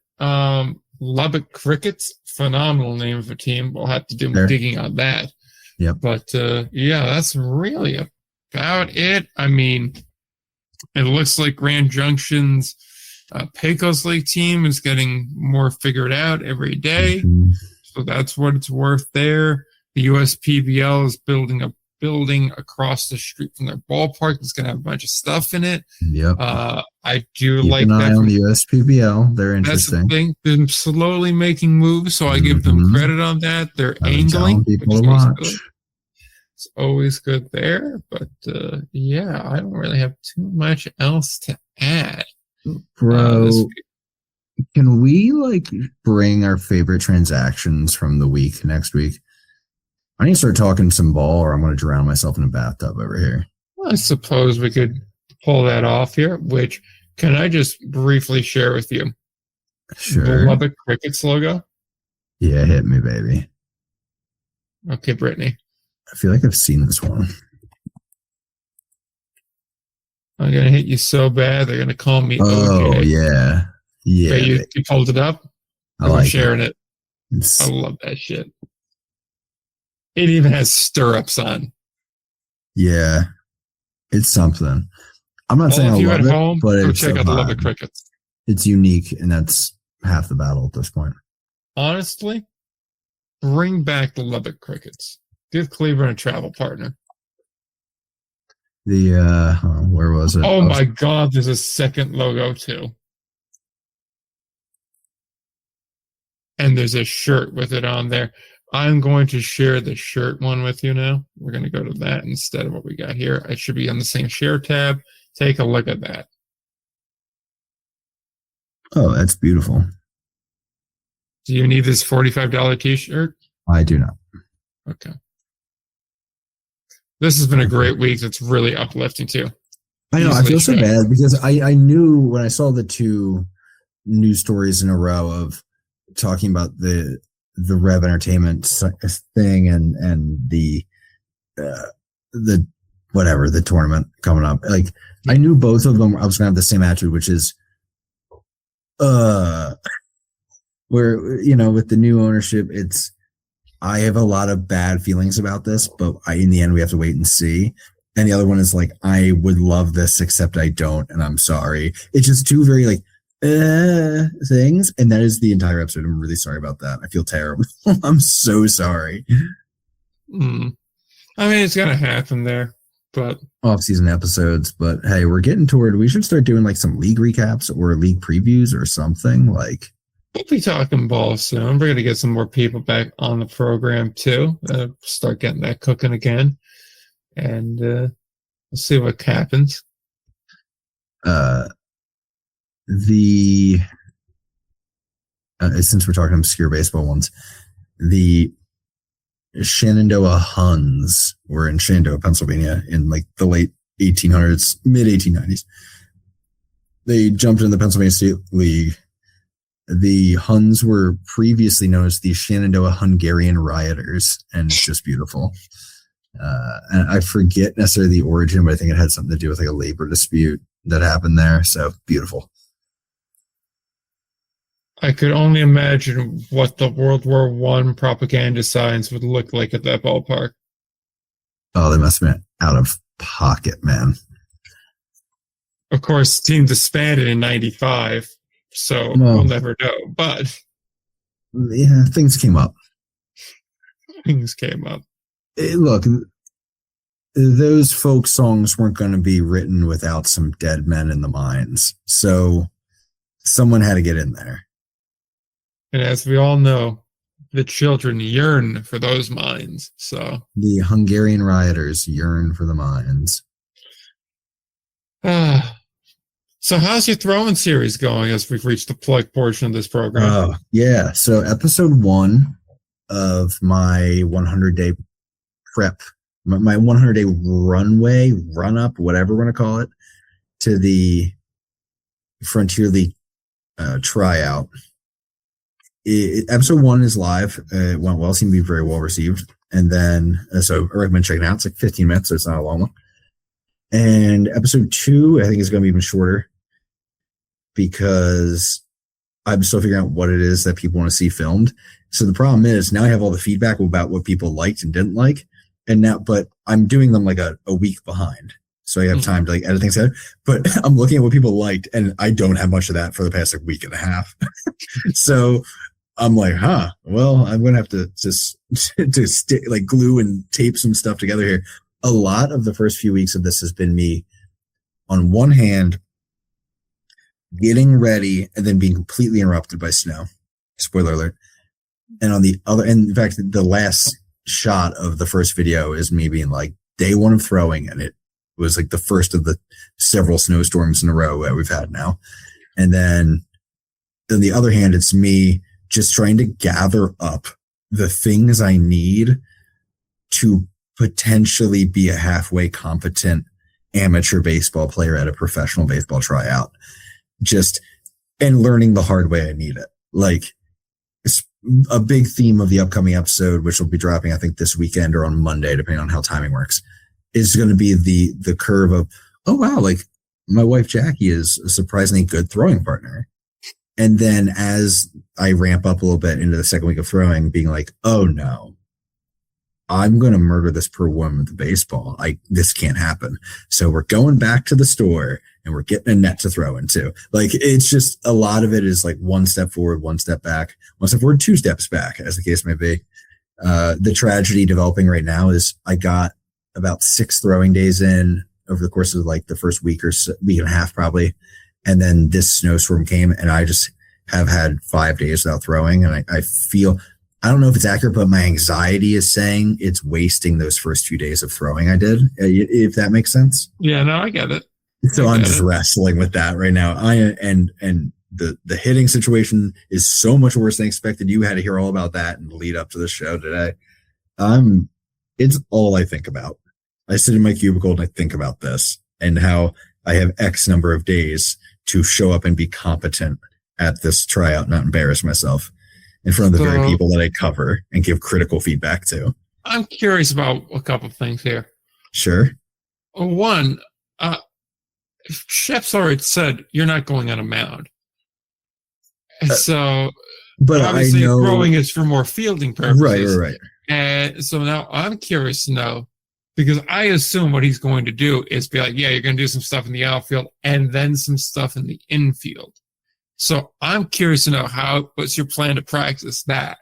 Lubbock Crickets, phenomenal name of a team. We'll have to do more digging on that. Yep. But yeah, that's really about it. I mean, it looks like Grand Junction's Pecos League team is getting more figured out every day. Mm-hmm. So that's what it's worth there. The USPBL is building a building across the street from their ballpark. It's going to have a bunch of stuff in it. Yep. I do Keep like an that. Eye on the USPBL. They're interesting. That's the thing. They're slowly making moves, so I give them credit on that. They're angling. People to watch. It's always good there. But yeah, I don't really have too much else to add. Bro, can we bring our favorite transactions from the week next week? I need to start talking some ball, or I'm going to drown myself in a bathtub over here. Well, I suppose we could pull that off here, which can I just briefly share with you? Sure. The Lubbock Crickets logo? Yeah, hit me, baby. Okay, Brittany. I feel like I've seen this one. I'm going to hit you so bad, they're going to call me OJ. Oh, yeah. Yeah. Okay, you pulled it up? I'm sharing it. I love that shit. It even has stirrups on. Yeah. It's something. I'm not saying I love it, home, but it's check out the Lubbock Crickets. It's unique, and that's half the battle at this point. Honestly, bring back the Lubbock Crickets. Give Cleveland a travel partner. Where was it? Oh my God, there's a second logo too. And there's a shirt with it on there. I'm going to share the shirt one with you now. We're going to go to that instead of what we got here. It should be on the same share tab. Take a look at that. Oh, that's beautiful. Do you need this $45 t-shirt? I do not. Okay. This has been a great week. That's really uplifting too. I know. I feel so bad because I knew when I saw the 2 news stories in a row of talking about the REV Entertainments thing and the whatever, the tournament coming up. I knew both of them. I was going to have the same attitude, which is, where, with the new ownership, I have a lot of bad feelings about this, but in the end, we have to wait and see. And the other one is I would love this, except I don't, and I'm sorry. It's just 2 very things, and that is the entire episode. I'm really sorry about that. I feel terrible. I'm so sorry. I mean, it's gonna happen there, but off-season episodes. But hey, we're getting toward. We should start doing some league recaps or league previews or something. We'll be talking ball soon. We're gonna get some more people back on the program too. Start getting that cooking again, and we'll see what happens. Uh, the since we're talking obscure baseball ones, the Shenandoah Huns were in Shenandoah, Pennsylvania in like the late 1800s, mid 1890s. They jumped in the Pennsylvania State League. The Huns were previously known as the Shenandoah Hungarian Rioters, and it's just beautiful. And I forget necessarily the origin, but I think it had something to do with like a labor dispute that happened there. So beautiful. I could only imagine what the World War I propaganda signs would look like at that ballpark. Oh, they must have been out of pocket, man. Of course, the team disbanded in '95, so we'll never know. But yeah, things came up. Look, those folk songs weren't going to be written without some dead men in the mines. So someone had to get in there. And as we all know, the children yearn for those mines. So the Hungarian rioters yearn for the mines. So how's your throwing series going as we've reached the plug portion of this program? Yeah. So episode 1 of my 100-day prep, my 100-day run up, whatever we're going to call it, to the Frontier League tryout. Episode 1 is live. It went well, seemed to be very well received. And then, so I recommend checking it out. It's like 15 minutes, so it's not a long one. And episode 2, I think, is going to be even shorter because I'm still figuring out what it is that people want to see filmed. So the problem is now I have all the feedback about what people liked and didn't like. And now, but I'm doing them like a week behind. So I have time to like edit things out. But I'm looking at what people liked and I don't have much of that for the past like week and a half. So I'm like, well, I'm going to have to just to stick like glue and tape some stuff together here. A lot of the first few weeks of this has been me, on one hand, getting ready and then being completely interrupted by snow. Spoiler alert. And on the other, and in fact, the last shot of the first video is me being like day 1 of throwing, and it was like the first of the several snowstorms in a row that we've had now. And then on the other hand, it's me just trying to gather up the things I need to potentially be a halfway competent amateur baseball player at a professional baseball tryout. And learning the hard way I need it. Like, it's a big theme of the upcoming episode, which will be dropping, I think, this weekend or on Monday, depending on how timing works, is going to be the curve of, oh, wow, like my wife, Jackie, is a surprisingly good throwing partner. And then as I ramp up a little bit into the second week of throwing, being like, oh no, I'm going to murder this poor woman with the baseball. This can't happen. So we're going back to the store and we're getting a net to throw into. Like, it's just a lot of it is like one step forward, one step back, 2 steps back, as the case may be. The tragedy developing right now is I got about 6 throwing days in over the course of like the first week or so, week and a half probably. And then this snowstorm came and I just have had 5 days without throwing. And I feel, I don't know if it's accurate, but my anxiety is saying it's wasting those first few days of throwing I did, if that makes sense. Yeah, no, I get it. So I'm just wrestling with that right now. And the hitting situation is so much worse than expected. You had to hear all about that and lead up to the show today. It's all I think about. I sit in my cubicle and I think about this and how I have X number of days to show up and be competent at this tryout, not embarrass myself in front of the very people that I cover and give critical feedback to. I'm curious about a couple of things here. Sure. One, Shep's already said you're not going on a mound. So, but obviously I know throwing is for more fielding purposes. Right. And so now I'm curious to know, because I assume what he's going to do is be like, yeah, you're going to do some stuff in the outfield and then some stuff in the infield. So I'm curious to know what's your plan to practice that?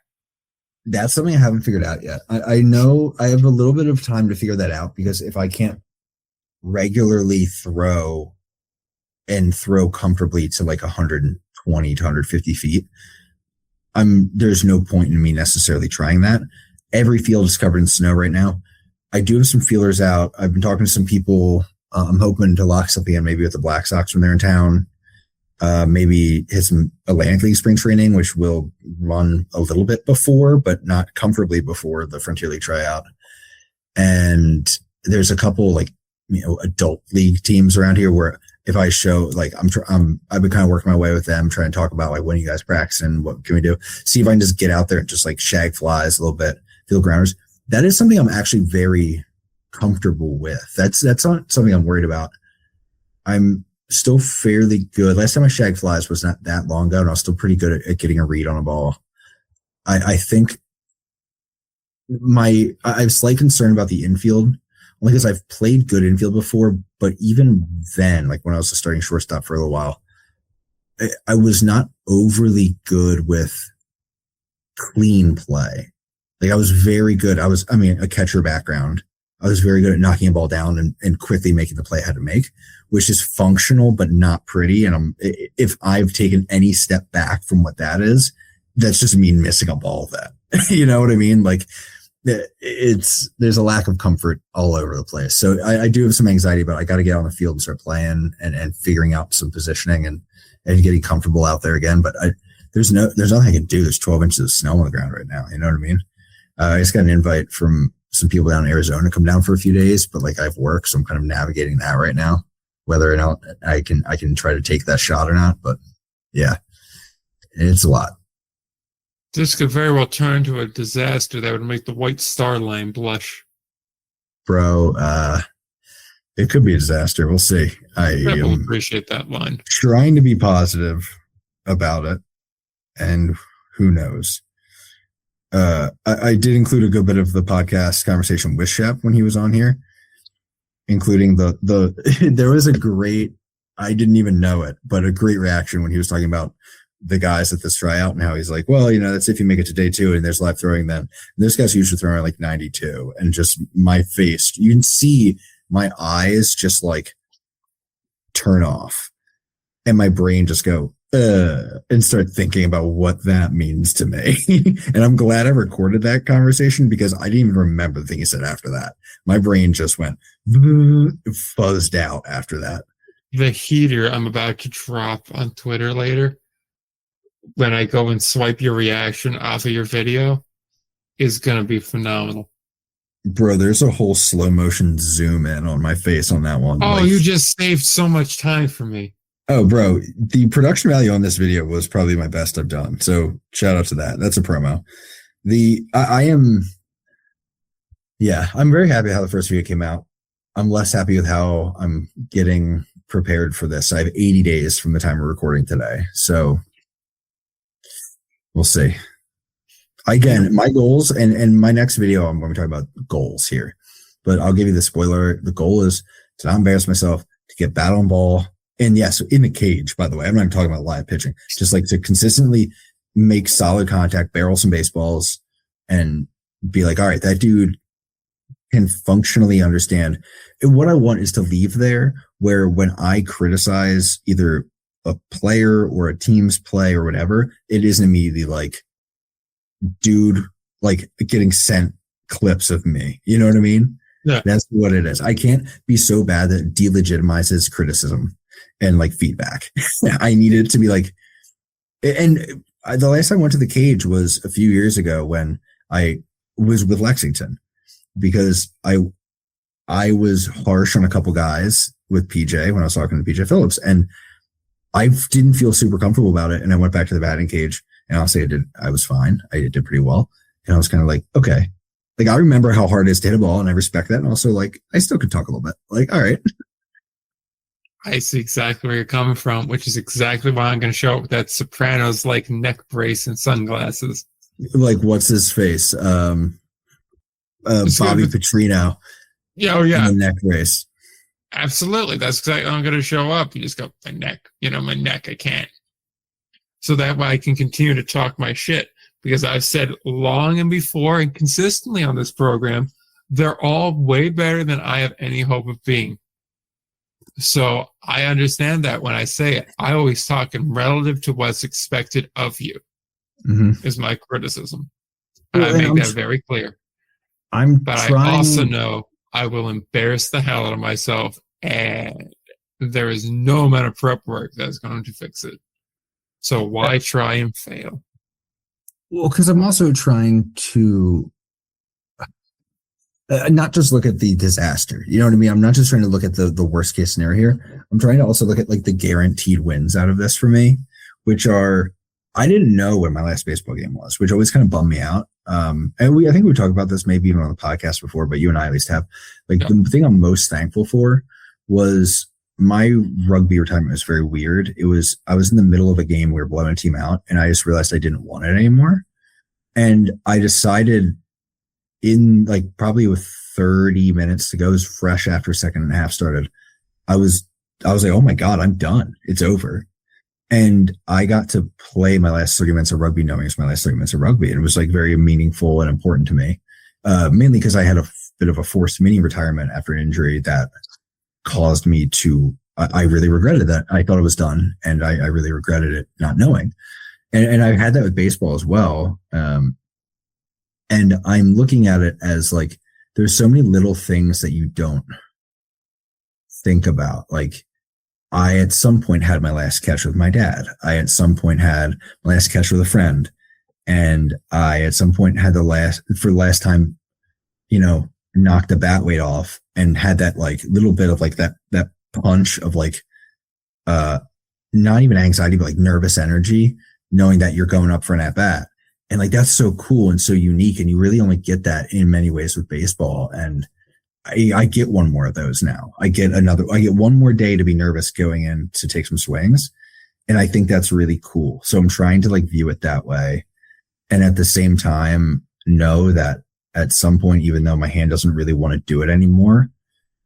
That's something I haven't figured out yet. I know I have a little bit of time to figure that out, because if I can't regularly throw comfortably to like 120 to 150 feet, there's no point in me necessarily trying that. Every field is covered in snow right now. I do have some feelers out. I've been talking to some people I'm hoping to lock something in maybe with the Black Sox when they're in town. Maybe hit some Atlantic League spring training, which will run a little bit before, but not comfortably before the Frontier League tryout. And there's a couple adult league teams around here where if I show I've been kind of working my way with them, trying to talk about when you guys practice and what can we do, see if I can just get out there and just shag flies a little bit, field grounders. That is something I'm actually very comfortable with. That's not something I'm worried about. I'm still fairly good. Last time I shagged flies was not that long ago, and I was still pretty good at getting a read on a ball. I think I have slight concern about the infield, only because I've played good infield before, but even then, when I was a starting shortstop for a little while, I was not overly good with clean play. I was very good. A catcher background. I was very good at knocking a ball down and quickly making the play I had to make, which is functional but not pretty. And if I've taken any step back from what that is, that's just me missing a ball of that. You know what I mean? There's a lack of comfort all over the place. So I do have some anxiety, but I got to get on the field and start playing and figuring out some positioning and getting comfortable out there again. But there's nothing I can do. There's 12 inches of snow on the ground right now. You know what I mean? I just got an invite from some people down in Arizona to come down for a few days, but I have work, so I'm kind of navigating that right now, whether or not I can try to take that shot or not. But yeah, it's a lot. This could very well turn into a disaster that would make the White Star Line blush. Bro, it could be a disaster. We'll see. I will appreciate that line. Trying to be positive about it, and who knows. I did include a good bit of the podcast conversation with Shep when he was on here, including there was a great, I didn't even know it, but a great reaction when he was talking about the guys at this tryout and how he's like, well, that's if you make it to day 2 and there's live throwing then. And this guy's usually throwing 92, and just my face, you can see my eyes just turn off and my brain just go, and start thinking about what that means to me. And I'm glad I recorded that conversation because I didn't even remember the thing he said after that. My brain just went fuzzed out after that. The heater I'm about to drop on Twitter later, when I go and swipe your reaction off of your video, is going to be phenomenal. Bro, there's a whole slow motion zoom in on my face on that one. Oh, you just saved so much time for me. Oh, bro, the production value on this video was probably my best I've done. So shout out to that. That's a promo. I'm very happy how the first video came out. I'm less happy with how I'm getting prepared for this. I have 80 days from the time we're recording today. So we'll see. Again, my goals and my next video, I'm going to talk about goals here, but I'll give you the spoiler. The goal is to not embarrass myself, to get bat on ball. And yes, in the cage, by the way, I'm not even talking about live pitching, just to consistently make solid contact, barrel some baseballs, and be all right, that dude can functionally understand. And what I want is to leave there where when I criticize either a player or a team's play or whatever, it isn't immediately dude, getting sent clips of me. You know what I mean? Yeah. That's what it is. I can't be so bad that it delegitimizes criticism and feedback. I need it to be the last time I went to the cage was a few years ago when I was with Lexington, because I was harsh on a couple guys with PJ when I was talking to PJ Phillips, and I didn't feel super comfortable about it. And I went back to the batting cage, and I'll say I was fine. I did pretty well. And I was kind of okay. I remember how hard it is to hit a ball, and I respect that. And also I still could talk a little bit. All right. I see exactly where you're coming from, which is exactly why I'm going to show up with that Sopranos neck brace and sunglasses. What's his face? Bobby Petrino. Yeah, oh yeah. In the neck brace. Absolutely. That's exactly how I'm going to show up. You just go, my neck, my neck, I can't. So that way I can continue to talk my shit, because I've said long and before and consistently on this program, they're all way better than I have any hope of being. So I understand that when I say it, I always talk in relative to what's expected of you, is my criticism. And I make that very clear. But I also know I will embarrass the hell out of myself and there is no amount of prep work that's going to fix it. So why try and fail? Well, because I'm also trying to not just look at the disaster. You know what I mean? I'm not just trying to look at the worst case scenario here. I'm trying to also look at like the guaranteed wins out of this for me, which are, I didn't know what my last baseball game was, which always kind of bummed me out. And I think we talked about this maybe even on the podcast before, but you and I at least have. Like, the thing I'm most thankful for was my rugby retirement was very weird. I was in the middle of a game, we were blowing a team out, and I just realized I didn't want it anymore. And I decided in like probably with 30 minutes to go, it was fresh after second and a half started. I was like, oh my God, I'm done. It's over. And I got to play my last 30 minutes of rugby, knowing it's my last 30 minutes of rugby. And it was like very meaningful and important to me. Mainly because I had a bit of a forced mini retirement after an injury that caused me to, I really regretted that. I thought it was done, and I really regretted it not knowing. And I had that with baseball as well. And I'm looking at it as like, there's so many little things that you don't think about. Like, I at some point had my last catch with my dad. I at some point had my last catch with a friend. And I at some point had the last time, knocked the bat weight off and had that like little bit of like that punch of like, not even anxiety, but like nervous energy, knowing that you're going up for an at bat. And like, that's so cool and so unique. And you really only get that in many ways with baseball. And I get one more of those now. I get one more day to be nervous going in to take some swings. And I think that's really cool. So I'm trying to like view it that way. And at the same time, know that at some point, even though my hand doesn't really want to do it anymore,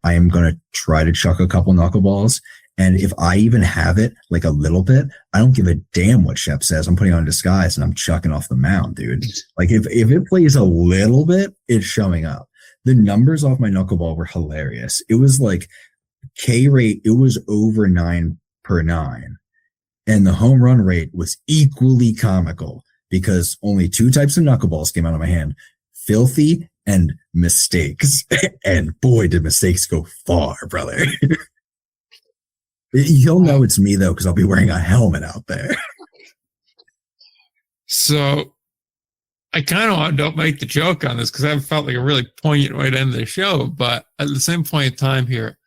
I am going to try to chuck a couple knuckleballs. And if I even have it like a little bit, I don't give a damn what Shep says. I'm putting on a disguise and I'm chucking off the mound, dude. Like if it plays a little bit, it's showing up. The numbers off my knuckleball were hilarious. It was like K rate, it was over 9/9. And the home run rate was equally comical because only two types of knuckleballs came out of my hand: filthy and mistakes. And boy, did mistakes go far, brother. You'll know it's me though, because I'll be wearing a helmet out there. So I kind of don't make the joke on this because I felt like a really poignant way to end the show. But at the same point in time here,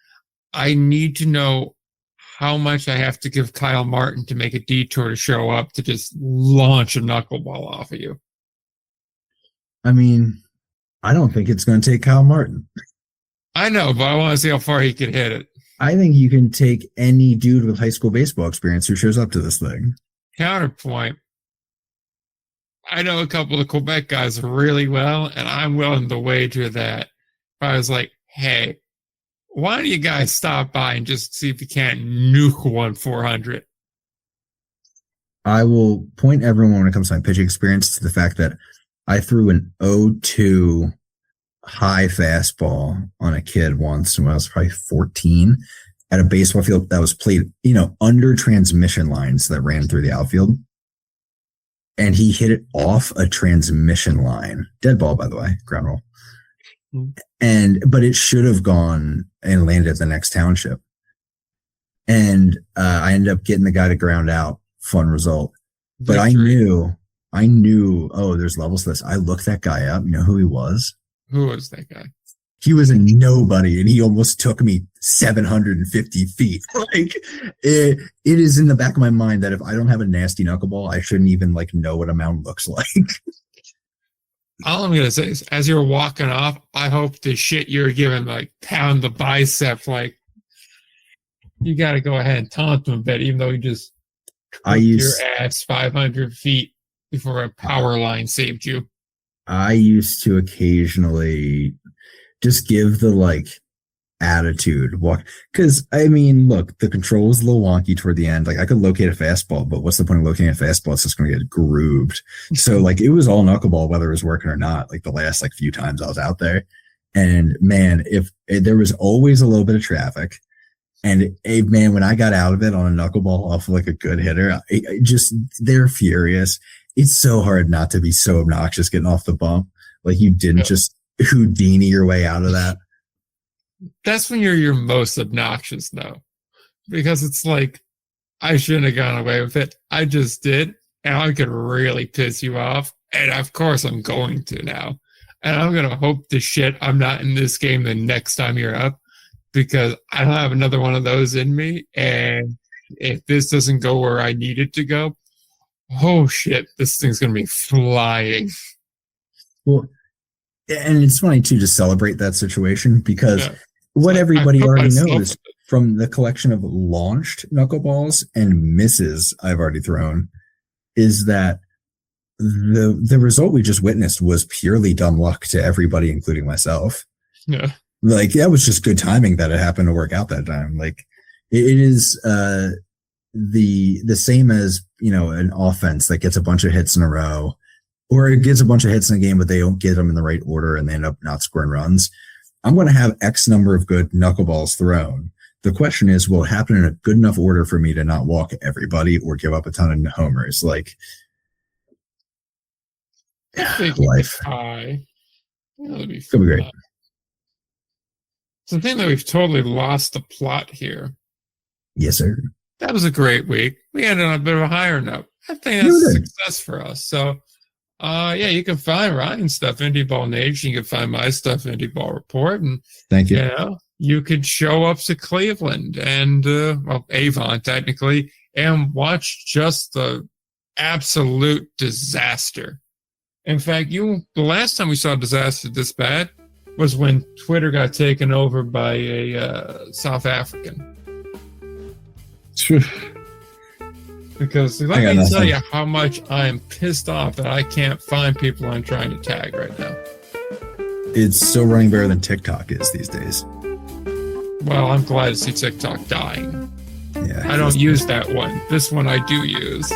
I need to know how much I have to give Kyle Martin to make a detour to show up to just launch a knuckleball off of you. I mean, I don't think it's going to take Kyle Martin. I know, but I want to see how far he can hit it. I think you can take any dude with high school baseball experience who shows up to this thing. Counterpoint. I know a couple of Quebec guys really well, and I'm willing to wager that if I was like, hey, why don't you guys stop by and just see if you can't nuke 1-400? I will point everyone when it comes to my pitching experience to the fact that I threw an 0-2 high fastball on a kid once when I was probably 14 at a baseball field that was played, under transmission lines that ran through the outfield. And he hit it off a transmission line. Dead ball, by the way, ground roll. But it should have gone and landed at the next township. And I ended up getting the guy to ground out. Fun result. But I knew, oh, there's levels to this. I looked that guy up. You know who he was? Who was that guy? He was a nobody, and he almost took me 750 feet. Like, it is in the back of my mind that if I don't have a nasty knuckleball, I shouldn't even know what a mound looks like. All I'm gonna say is, as you're walking off, I hope the shit you're giving pound the bicep. You got to go ahead and taunt him a bit, even though you just your ass 500 feet before a power line saved you. I used to occasionally just give the attitude walk, because look, the control was a little wonky toward the end. I could locate a fastball, but what's the point of locating a fastball? It's just going to get grooved. So it was all knuckleball, whether it was working or not. The last few times I was out there, and man, if there was always a little bit of traffic, and man, when I got out of it on a knuckleball off of a good hitter, they're furious. It's so hard not to be so obnoxious getting off the bump. You didn't just Houdini your way out of that. That's when you're your most obnoxious, though, because it's like, I shouldn't have gone away with it. I just did, and I could really piss you off. And of course, I'm going to now. And I'm going to hope to shit I'm not in this game the next time you're up, because I don't have another one of those in me. And if this doesn't go where I need it to go, oh shit, this thing's going to be flying. Well, and it's funny too to celebrate that situation, because Yeah. what So everybody I put already myself- knows from the collection of launched knuckleballs and misses I've already thrown is that the result we just witnessed was purely dumb luck to everybody, including myself. Yeah. Like, that was just good timing that it happened to work out that time. Like, it is the same as, you know, an offense that gets a bunch of hits in a row, or it gets a bunch of hits in a game, but they don't get them in the right order and they end up not scoring runs. I'm going to have X number of good knuckleballs thrown. The question is, will it happen in a good enough order for me to not walk everybody or give up a ton of homers? Like, I think life. that'd be Could be great. fun. It's the thing that we've totally lost the plot here. Yes, sir. That was a great week. We ended on a bit of a higher note. I think You that's a did. success for us. So, yeah, you can find Ryan's stuff, Indy Ball Nation. You can find my stuff, Indy Ball Report. And, Thank you. you know, you could show up to Cleveland and, well, Avon technically, and watch just the absolute disaster. In fact, the last time we saw a disaster this bad was when Twitter got taken over by a South African. Because let got me tell nothing. you how much I am pissed off that I can't find people I'm trying to tag right now. It's still running better than TikTok is these days. Well, I'm glad to see TikTok dying. Yeah. I don't use that one. This one I do use.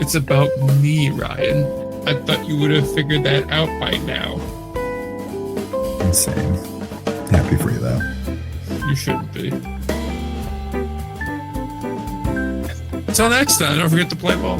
It's about me, Ryan. I thought you would have figured that out by now. Insane. Happy for you though. You shouldn't be. Until next time, don't forget to play ball.